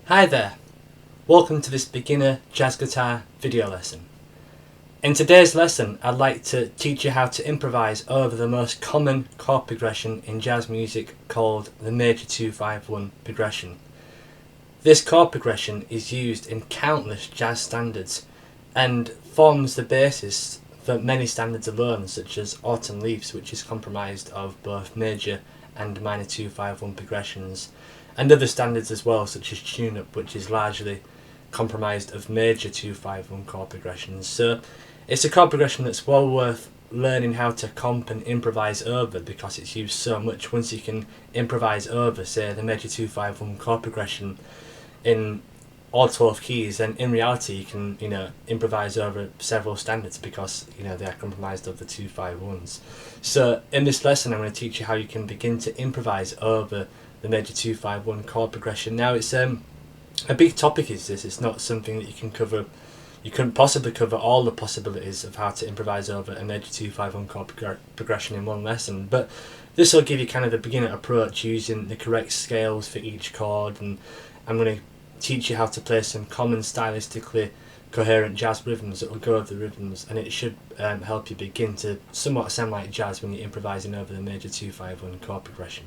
Hi there, welcome to this beginner jazz guitar video lesson. In today's lesson I'd like to teach you how to improvise over the most common chord progression in jazz music called the major 2-5-1 progression. This chord progression is used in countless jazz standards and forms the basis for many standards alone, such as Autumn Leaves, which is comprised of both major and minor 2-5-1 progressions, and other standards as well, such as Tune-Up, which is largely comprised of major 2-5-1 chord progressions. So it's a chord progression that's well worth learning how to comp and improvise over, because it's used so much. Once you can improvise over, say, the major 2-5-1 chord progression in all 12 keys, then in reality you can improvise over several standards, because they are comprised of the 2-5-1s. So in this lesson I'm going to teach you how you can begin to improvise over the major 2-5-1 chord progression. Now it's a big topic is this. It's not something that you can cover. You couldn't possibly cover all the possibilities of how to improvise over a major 2-5-1 chord progression in one lesson, but this will give you kind of the beginner approach using the correct scales for each chord, and I'm going to teach you how to play some common stylistically coherent jazz rhythms that will go over the rhythms, and it should help you begin to somewhat sound like jazz when you're improvising over the major 2-5-1 chord progression.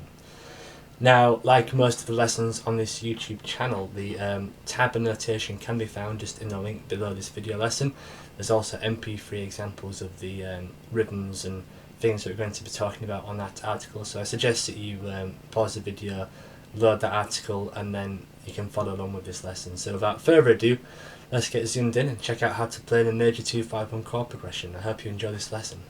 Now, like most of the lessons on this YouTube channel, the tab annotation can be found just in the link below this video lesson. There's also MP3 examples of the rhythms and things that we're going to be talking about on that article, so I suggest that you pause the video, load that article, and then you can follow along with this lesson. So without further ado, let's get zoomed in and check out how to play the major 2-5-1 chord progression. I hope you enjoy this lesson.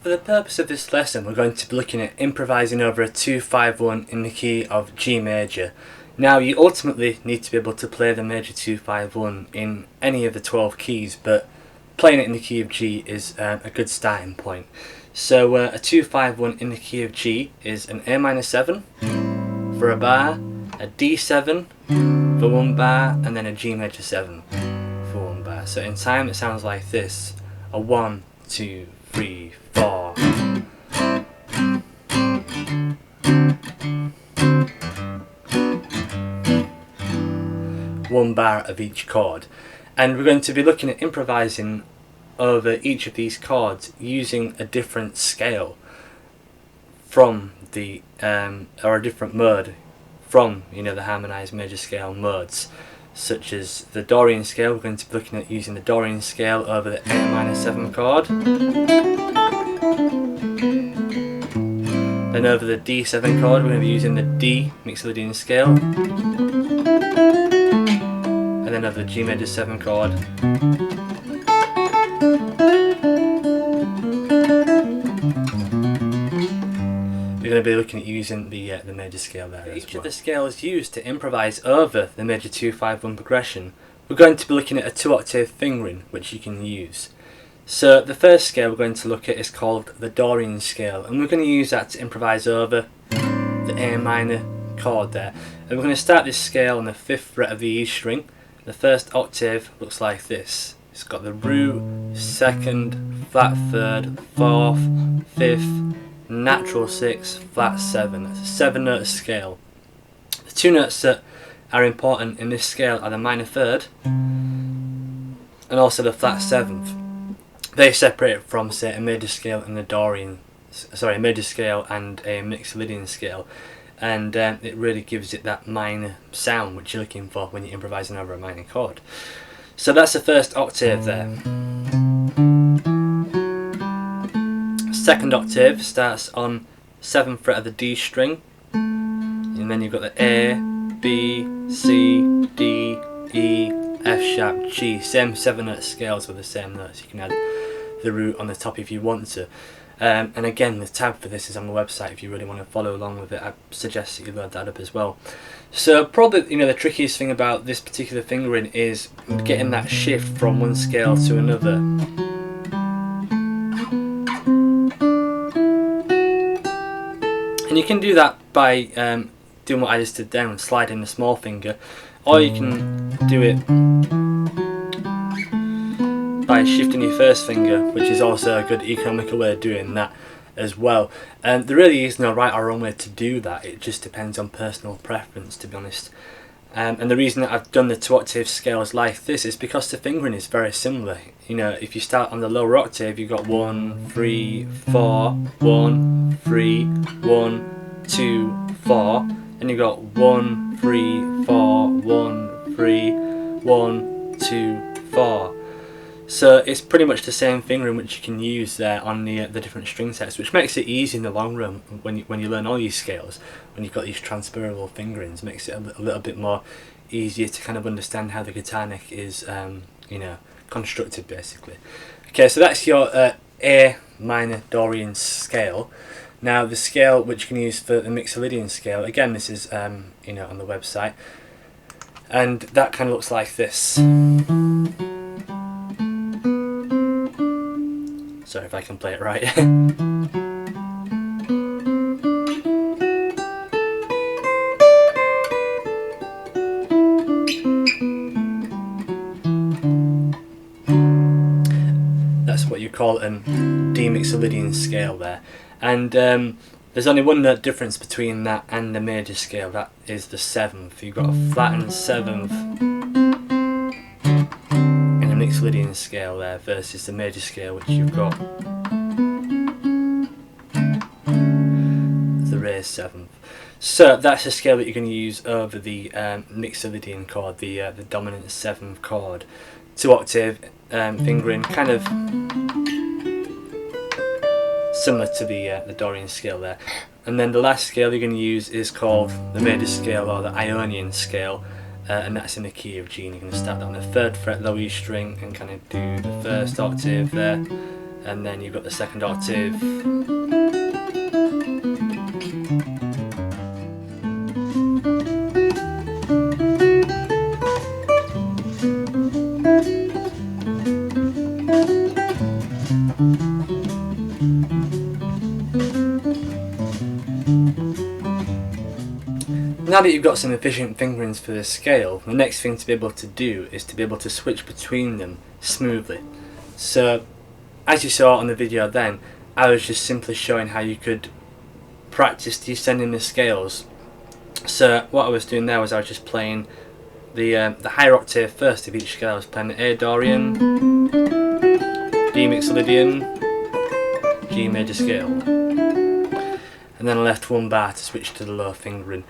For the purpose of this lesson, we're going to be looking at improvising over a 2-5-1 in the key of G major. Now, you ultimately need to be able to play the major 2-5-1 in any of the 12 keys, but playing it in the key of G is a good starting point. So a 2-5-1 in the key of G is an A minor 7 for a bar, a D7 for one bar, and then a G major 7 for one bar. So in time it sounds like this: a 1, 2, 3, 4. One bar of each chord, and we're going to be looking at improvising over each of these chords using a different scale from the or a different mode from the harmonized major scale modes, such as the Dorian scale. We're going to be looking at using the Dorian scale over the A minor 7 chord, then over the D7 chord we're going to be using the D Mixolydian scale, and then over the G major 7 chord we're going to be looking at using the major scale there as well. Each of the scales used to improvise over the major 2-5-1 progression, we're going to be looking at a 2-octave fingering which you can use. So the first scale we're going to look at is called the Dorian scale, and we're going to use that to improvise over the A minor chord there. And we're going to start this scale on the 5th fret of the E string. The first octave looks like this. It's got the root, 2nd, flat 3rd, 4th, 5th, natural 6, flat 7. That's a 7-note scale. The two notes that are important in this scale are the minor 3rd and also the flat 7th. They separate from, say, a major scale and a major scale and a Mixolydian scale, and it really gives it that minor sound which you're looking for when you're improvising over a minor chord. So that's the first octave there. Second octave starts on 7th fret of the D string, and then you've got the A, B, C, D, E, F sharp, G. Same 7-note scales with the same notes. You can add the root on the top if you want to. And again, the tab for this is on the website if you really want to follow along with it. I suggest that you load that up as well. So probably the trickiest thing about this particular fingering is getting that shift from one scale to another. And you can do that by doing what I just did there and sliding the small finger, or you can do it by shifting your first finger, which is also a good economical way of doing that as well. And there really is no right or wrong way to do that. It just depends on personal preference, to be honest. And the reason that I've done the 2 octave scales like this is because the fingering is very similar. You know, if you start on the lower octave, you've got 1, 3, 4, 1, 3, 1, 2, 4, and you've got 1, 3, 4, 1, 3, 1, 2, 4. So it's pretty much the same fingering which you can use there on the different string sets, which makes it easy in the long run when you learn all these scales. When you've got these transferable fingerings, makes it a little bit more easier to kind of understand how the guitar neck is, you know, constructed basically. Okay, so that's your A minor Dorian scale. Now the scale which you can use for the Mixolydian scale, again this is you know, on the website, and that kind of looks like this. Sorry if I can play it right. That's what you call a D Mixolydian scale there. And there's only one note difference between that and the major scale, that is the 7th. You've got a flattened 7th in the Mixolydian scale there versus the major scale, which you've got the raised 7th. So that's the scale that you're going to use over the Mixolydian chord, the dominant 7th chord. 2 octave fingering, kind of similar to the Dorian scale there. And then the last scale you're going to use is called the major scale, or the Ionian scale, and that's in the key of G. And you're going to start on the 3rd fret low E string and kind of do the 1st octave there, and then you've got the 2nd octave. Now that you've got some efficient fingerings for this scale, the next thing to be able to do is to be able to switch between them smoothly. So, as you saw on the video then, I was just simply showing how you could practice descending the scales. So what I was doing there was I was just playing the higher octave first of each scale. I was playing the A Dorian, D Mixolydian, G major scale, and then I left one bar to switch to the low fingering.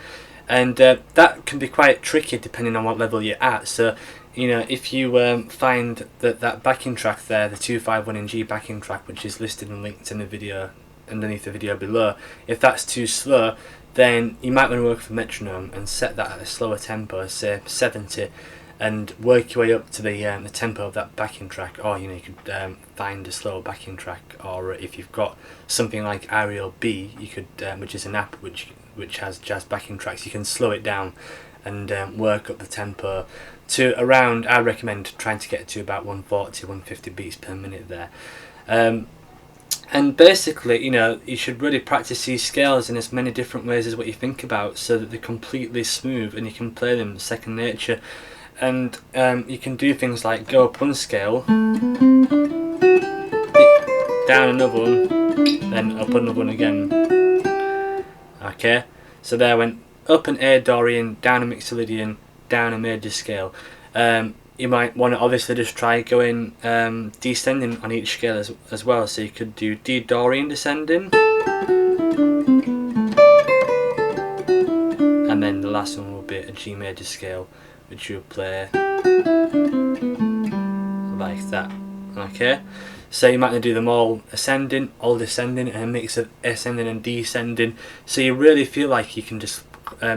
And that can be quite tricky depending on what level you're at. So, you know, if you find that backing track there, the 251 in G backing track, which is listed and linked in the video underneath the video below, if that's too slow, then you might want to work with a metronome and set that at a slower tempo, say 70, and work your way up to the tempo of that backing track. Or, you know, you could find a slower backing track, or if you've got something like Ariel B, you could, which is an app which has jazz backing tracks, you can slow it down and work up the tempo to around, I recommend trying to get to about 140, 150 beats per minute there. And basically, you know, you should really practice these scales in as many different ways as what you think about, so that they're completely smooth and you can play them second nature. And you can do things like go up one scale, down another one, then up another one again. Okay, so there I went up an A Dorian, down a Mixolydian, down a major scale. You might want to obviously just try going descending on each scale as well. So you could do D Dorian descending, and then the last one will be a G major scale, which you'll play like that. Okay, so you might want to do them all ascending, all descending, and a mix of ascending and descending, so you really feel like you can just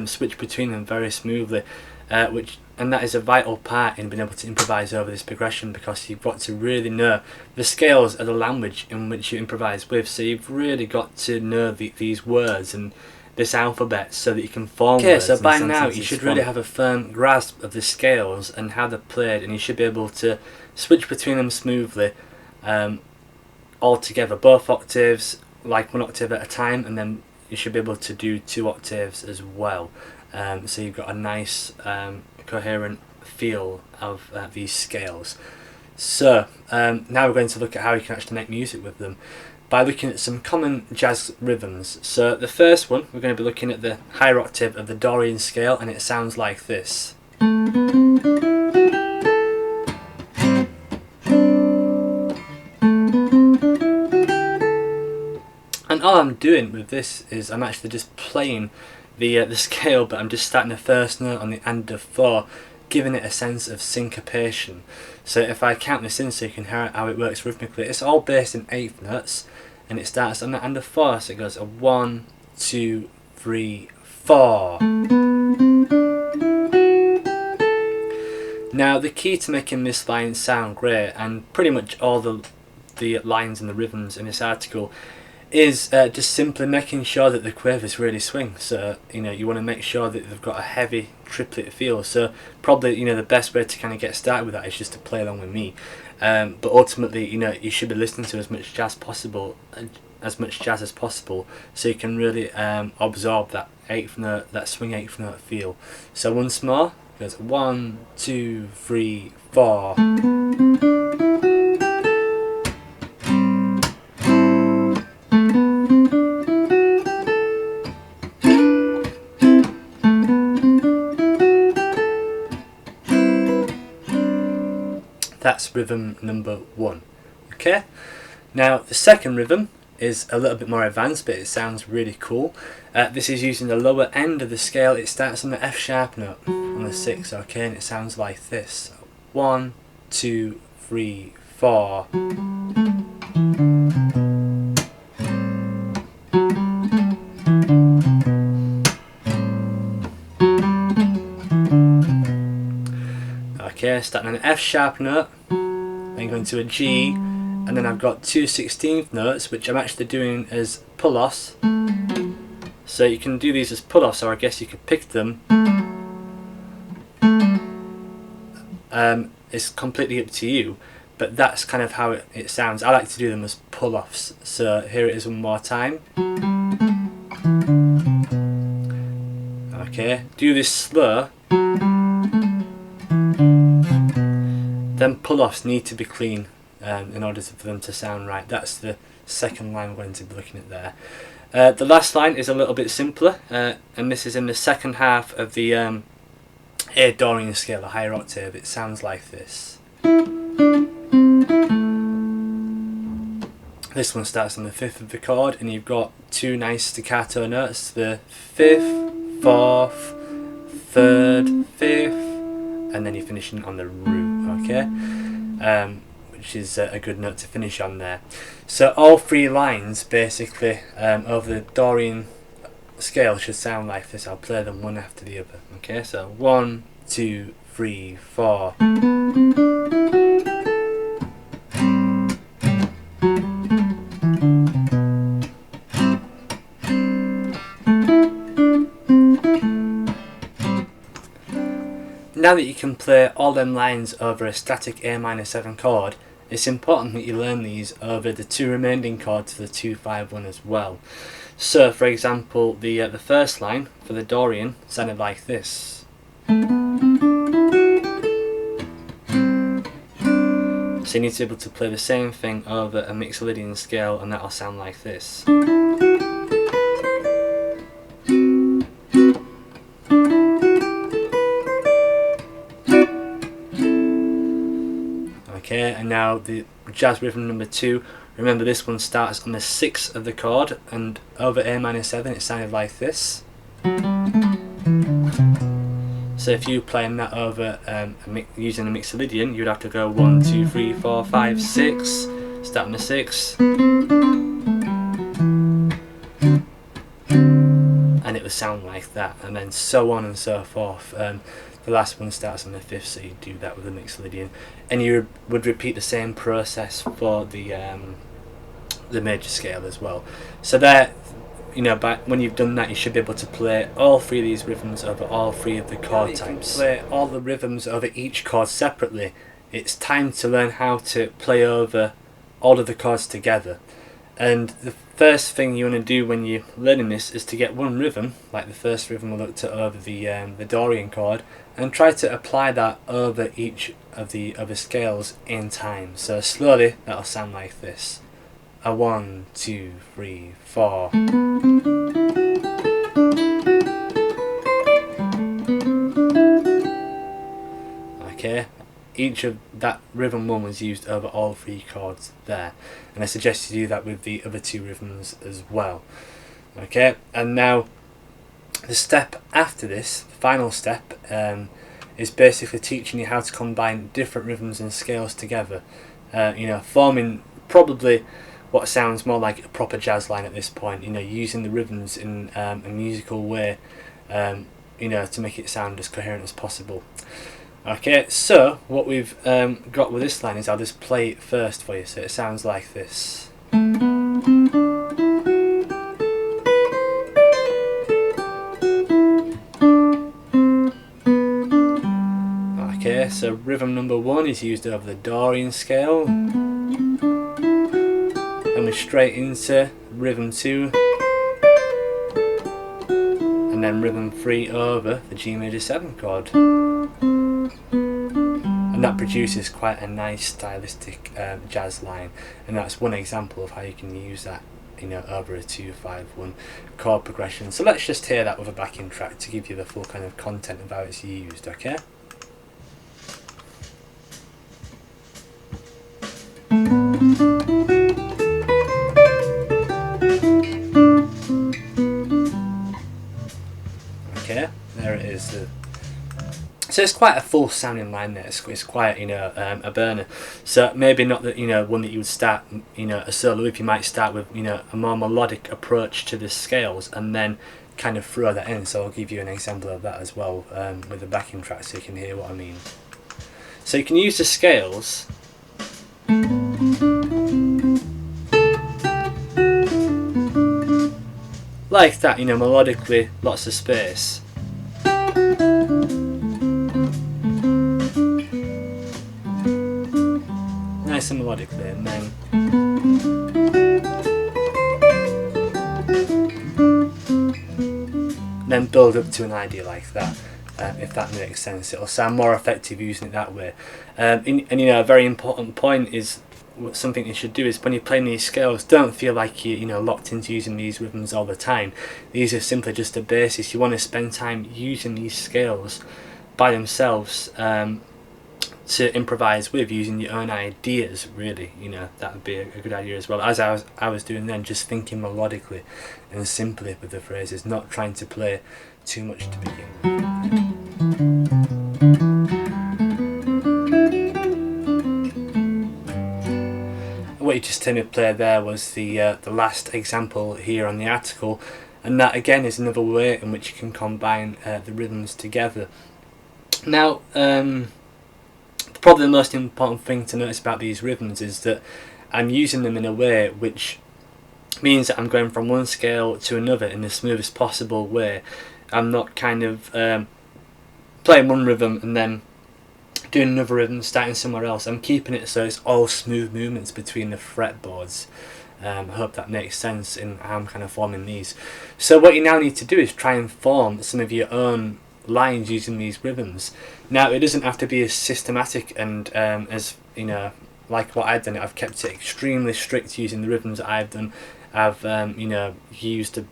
switch between them very smoothly, and that is a vital part in being able to improvise over this progression, because you've got to really know the scales are the language in which you improvise with, so you've really got to know these words and this alphabet so that you can form words. So by now you should really have a firm grasp of the scales and how they're played, and you should be able to switch between them smoothly all together, both octaves, like one octave at a time, and then you should be able to do 2 octaves as well. So you've got a nice coherent feel of these scales. So now we're going to look at how you can actually make music with them by looking at some common jazz rhythms. So the first one, we're going to be looking at the higher octave of the Dorian scale, and it sounds like this. And all I'm doing with this is I'm actually just playing the scale, but I'm just starting the first note on the end of 4, giving it a sense of syncopation. So if I count this in so you can hear how it works rhythmically, it's all based in 8th notes, and it starts on the end of 4, so it goes a 1, 2, 3, 4. Now the key to making this line sound great, and pretty much all the lines and the rhythms in this article, is just simply making sure that the quavers really swing. So you want to make sure that they've got a heavy triplet feel. So probably the best way to kind of get started with that is just to play along with me. But ultimately you should be listening to as much jazz as possible, so you can really absorb that 8th note, that swing 8th note feel. So once more, it goes 1, 2, 3, 4. That's rhythm number 1. Okay, now the second rhythm is a little bit more advanced, but it sounds really cool. This is using the lower end of the scale. It starts on the F sharp note on the 6, okay, and it sounds like this: 1, 2, 3, 4. Okay, starting on an F sharp note, then going to a G, and then I've got 2 16th notes, which I'm actually doing as pull-offs. So you can do these as pull-offs, or I guess you could pick them. It's completely up to you, but that's kind of how it sounds. I like to do them as pull-offs. So here it is one more time. Okay, do this slow. Then pull-offs need to be clean in order for them to sound right. That's the second line we're going to be looking at there. The last line is a little bit simpler, and this is in the second half of the A Dorian scale, a higher octave. It sounds like this. This one starts on the 5th of the chord, and you've got 2 nice staccato notes: the 5th, 4th, 3rd, 5th, and then you're finishing on the root, okay? Which is a good note to finish on there. So all 3 lines basically over the Dorian scale should sound like this. I'll play them one after the other, okay? So 1, 2, 3, 4. Now that you can play all them lines over a static A minor 7 chord, it's important that you learn these over the 2 remaining chords of the 2-5-1 as well. So for example, the first line for the Dorian sounded like this. So you need to be able to play the same thing over a Mixolydian scale, and that'll sound like this. Okay, and now the jazz rhythm number 2. Remember, this one starts on the 6th of the chord, and over A minor 7 it sounded like this. So if you playing that over using a Mixolydian, you'd have to go 1, 2, 3, 4, 5, 6, start on the 6th, and it would sound like that, and then so on and so forth. The last one starts on the 5th, so you do that with a Mixolydian, and you would repeat the same process for the major scale as well. So that, when you've done that, you should be able to play all 3 of these rhythms over all 3 of the chord types. Play all the rhythms over each chord separately. It's time to learn how to play over all of the chords together. And the first thing you want to do when you're learning this is to get one rhythm, like the first rhythm we looked at over the Dorian chord, and try to apply that over each of the other scales in time. So slowly, that'll sound like this: a 1, 2, 3, 4. Okay, each of that rhythm 1 was used over all 3 chords there, and I suggest you do that with the other 2 rhythms as well. Okay, and now the step after this, the final step, is basically teaching you how to combine different rhythms and scales together, forming probably what sounds more like a proper jazz line at this point, using the rhythms in a musical way, to make it sound as coherent as possible. Okay, so what we've got with this line is I'll just play it first for you, so it sounds like this. Okay, so rhythm number 1 is used over the Dorian scale, and we're straight into rhythm 2, and then rhythm 3 over the G major 7 chord, and that produces quite a nice stylistic jazz line, and that's one example of how you can use that over a 2-5-1 chord progression. So let's just hear that with a backing track to give you the full kind of content of how it's used. Okay. Okay, there it is. So it's quite a full sounding line there. It's quite a burner. So maybe not that one that you would start a solo with. You might start with a more melodic approach to the scales and then kind of throw that in. So I'll give you an example of that as well with the backing track so you can hear what I mean. So you can use the scales like that, melodically, lots of space. Nice and melodically, and then build up to an idea like that. If that makes sense, it'll sound more effective using it that way. And a very important point is something you should do is when you're playing these scales, don't feel like you're locked into using these rhythms all the time. These are simply just a basis. You want to spend time using these scales by themselves to improvise with, using your own ideas. Really, that would be a good idea as well. As I was doing then, just thinking melodically and simply with the phrases, not trying to play too much to begin. What you just heard me play there was the last example here on the article, and that again is another way in which you can combine the rhythms together. Now, probably the most important thing to notice about these rhythms is that I'm using them in a way which means that I'm going from one scale to another in the smoothest possible way. I'm not kind of playing one rhythm and then doing another rhythm, starting somewhere else. I'm keeping it so it's all smooth movements between the fretboards. I hope that makes sense in how I'm kind of forming these. So what you now need to do is try and form some of your own lines using these rhythms. Now it doesn't have to be as systematic and as like what I've done. I've kept it extremely strict using the rhythms that I've done. I've used the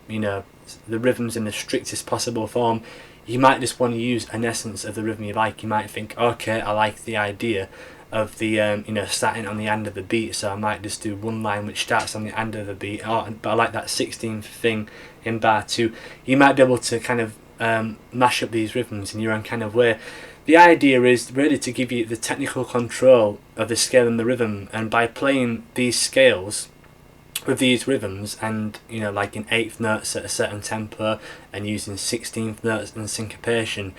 rhythms in the strictest possible form. You might just want to use an essence of the rhythm you like. You might think, okay, I like the idea of the starting on the end of the beat, so I might just do one line which starts on the end of the beat. But I like that 16th thing in bar 2. You might be able to kind of mash up these rhythms in your own kind of way. The idea is really to give you the technical control of the scale and the rhythm, and by playing these scales with these rhythms and like in 8th notes at a certain tempo and using 16th notes and syncopation,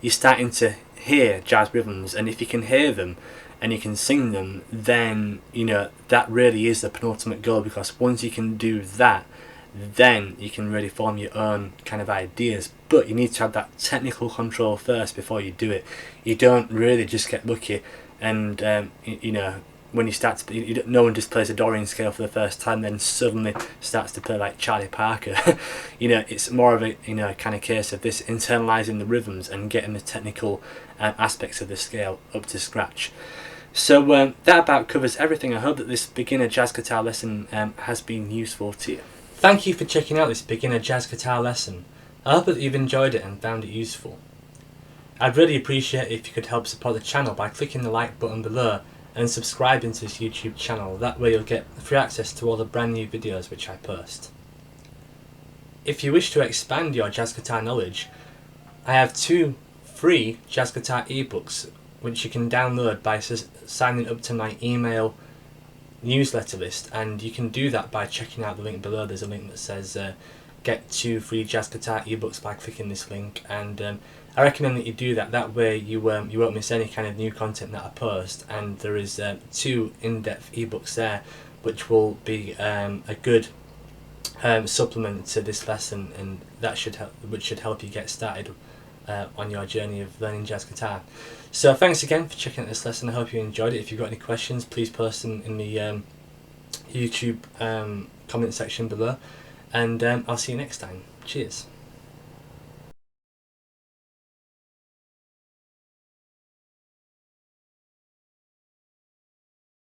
you're starting to hear jazz rhythms, and if you can hear them and you can sing them, then that really is the penultimate goal, because once you can do that, then you can really form your own kind of ideas. But you need to have that technical control first before you do it. You don't really just get lucky and when you start to no one just plays a Dorian scale for the first time then suddenly starts to play like Charlie Parker. It's more of a kind of case of this internalizing the rhythms and getting the technical aspects of the scale up to scratch. So that about covers everything. I hope that this beginner jazz guitar lesson has been useful to you. Thank you for checking out this beginner jazz guitar lesson. I hope that you've enjoyed it and found it useful. I'd really appreciate it if you could help support the channel by clicking the like button below and subscribing to this YouTube channel. That way you'll get free access to all the brand new videos which I post. If you wish to expand your jazz guitar knowledge, I have 2 free jazz guitar ebooks which you can download by signing up to my email newsletter list, and you can do that by checking out the link below. There's a link that says get 2 free jazz guitar ebooks by clicking this link, and I recommend that you do that. That way you won't miss any kind of new content that I post, and there is 2 in-depth ebooks there which will be a good supplement to this lesson, and that should help you get started on your journey of learning jazz guitar. So thanks again for checking out this lesson. I hope you enjoyed it. If you've got any questions, please post them in the YouTube comment section below, and I'll see you next time. Cheers.